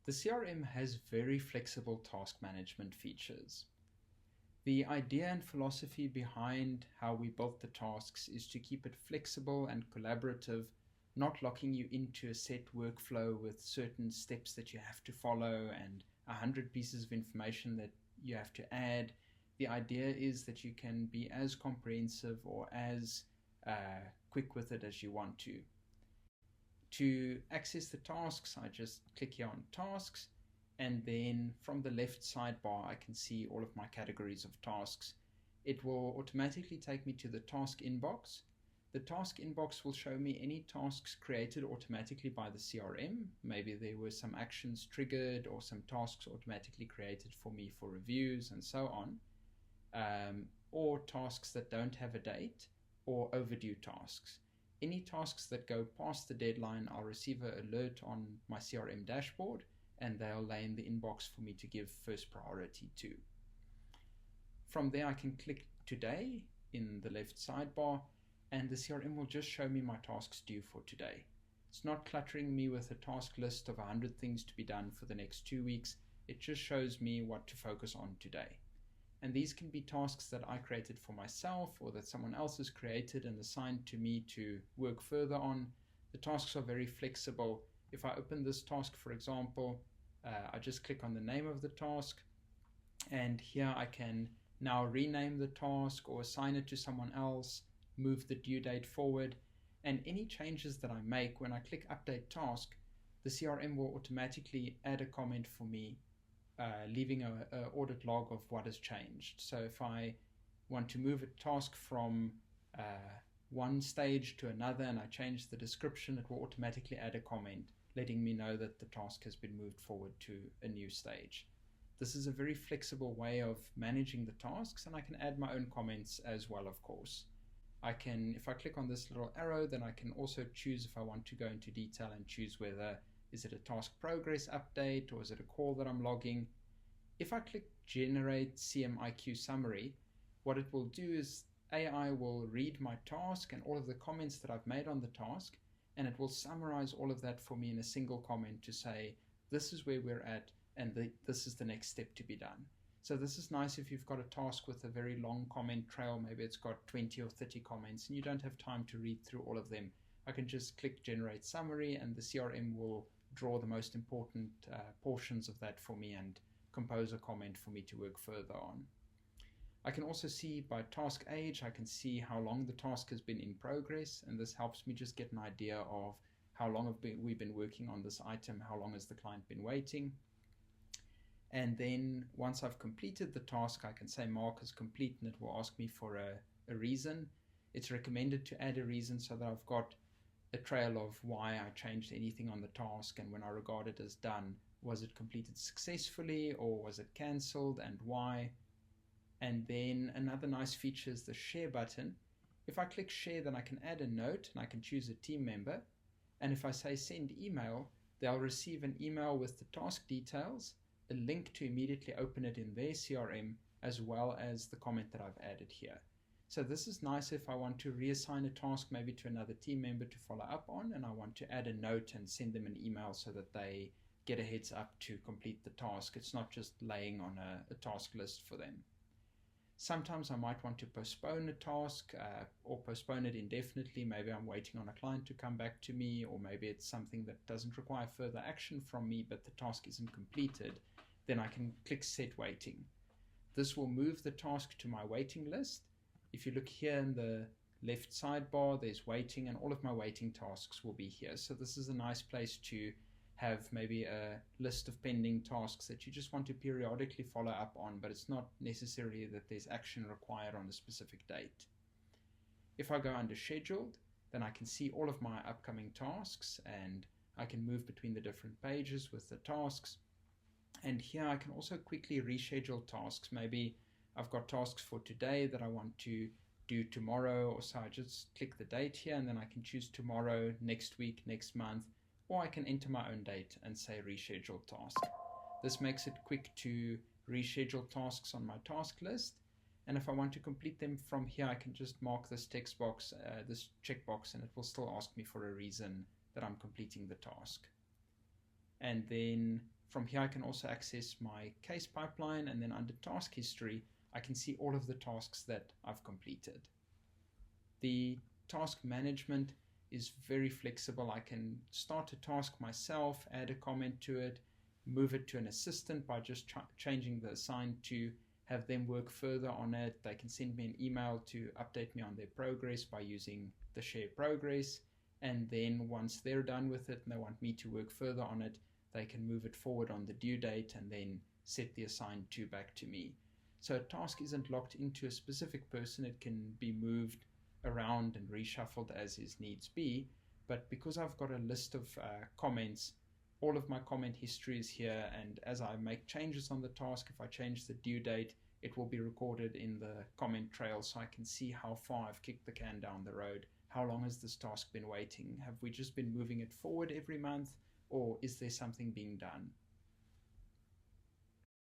The CRM has very flexible task management features. The idea and philosophy behind how we built the tasks is to keep it flexible and collaborative, not locking you into a set workflow with certain steps that you have to follow and 100 pieces of information that you have to add. The idea is that you can be as comprehensive or as quick with it as you want to. To access the tasks, I just click here on tasks, and then from the left sidebar I can see all of my categories of tasks. It will automatically take me to the task inbox. The task inbox will show me any tasks created automatically by the CRM. Maybe there were some actions triggered or some tasks automatically created for me for reviews and so on, or tasks that don't have a date or overdue tasks. Any tasks that go past the deadline, I'll receive an alert on my CRM dashboard, and they'll lay in the inbox for me to give first priority to. From there I can click today in the left sidebar, and the CRM will just show me my tasks due for today. It's not cluttering me with a task list of 100 things to be done for the next 2 weeks. It just shows me what to focus on today. And these can be tasks that I created for myself or that someone else has created and assigned to me to work further on. The tasks are very flexible. If I open this task, for example, I just click on the name of the task, and here I can now rename the task or assign it to someone else, move the due date forward, and any changes that I make when I click update task, the CRM will automatically add a comment for me, leaving an audit log of what has changed. So if I want to move a task from one stage to another and I change the description, it will automatically add a comment letting me know that the task has been moved forward to a new stage. This is a very flexible way of managing the tasks, and I can add my own comments as well, of course. If I click on this little arrow, then I can also choose if I want to go into detail and choose whether is it a task progress update or is it a call that I'm logging. If I click generate CMIQ summary, what it will do is AI will read my task and all of the comments that I've made on the task, and it will summarize all of that for me in a single comment to say, this is where we're at, and this is the next step to be done. So this is nice if you've got a task with a very long comment trail, maybe it's got 20 or 30 comments, and you don't have time to read through all of them. I can just click generate summary, and the CRM will draw the most important portions of that for me and compose a comment for me to work further on. I can also see by task age, I can see how long the task has been in progress, and this helps me just get an idea of how long we've been working on this item, how long has the client been waiting. And then once I've completed the task, I can say mark as complete, and it will ask me for a reason. It's recommended to add a reason so that I've got a trail of why I changed anything on the task, and when I regard it as done, was it completed successfully or was it cancelled and why. And then another nice feature is the share button. If I click share, then I can add a note and I can choose a team member. And if I say send email, they'll receive an email with the task details, a link to immediately open it in their CRM, as well as the comment that I've added here. So this is nice if I want to reassign a task maybe to another team member to follow up on, and I want to add a note and send them an email so that they get a heads up to complete the task. It's not just laying on a task list for them. Sometimes I might want to postpone a task or postpone it indefinitely. Maybe I'm waiting on a client to come back to me, or maybe it's something that doesn't require further action from me, but the task isn't completed. Then I can click set waiting. This will move the task to my waiting list. If you look here in the left sidebar, there's waiting, and all of my waiting tasks will be here. So this is a nice place to have maybe a list of pending tasks that you just want to periodically follow up on, but it's not necessarily that there's action required on a specific date. If I go under scheduled, then I can see all of my upcoming tasks, and I can move between the different pages with the tasks. And here I can also quickly reschedule tasks. Maybe I've got tasks for today that I want to do tomorrow, or so I just click the date here, and then I can choose tomorrow, next week, next month, or I can enter my own date and say reschedule task. This makes it quick to reschedule tasks on my task list, and if I want to complete them from here, I can just mark this text box, this checkbox, and it will still ask me for a reason that I'm completing the task. And then From here, I can also access my case pipeline, and then under task history, I can see all of the tasks that I've completed. The task management is very flexible. I can start a task myself, add a comment to it, move it to an assistant by just changing the assign to have them work further on it. They can send me an email to update me on their progress by using the share progress. And then once they're done with it and they want me to work further on it, they can move it forward on the due date and then set the assigned to back to me. So a task isn't locked into a specific person. It can be moved around and reshuffled as his needs be. But because I've got a list of comments, all of my comment history is here, and as I make changes on the task, if I change the due date, it will be recorded in the comment trail so I can see how far I've kicked the can down the road. How long has this task been waiting? Have we just been moving it forward every month, or is there something being done?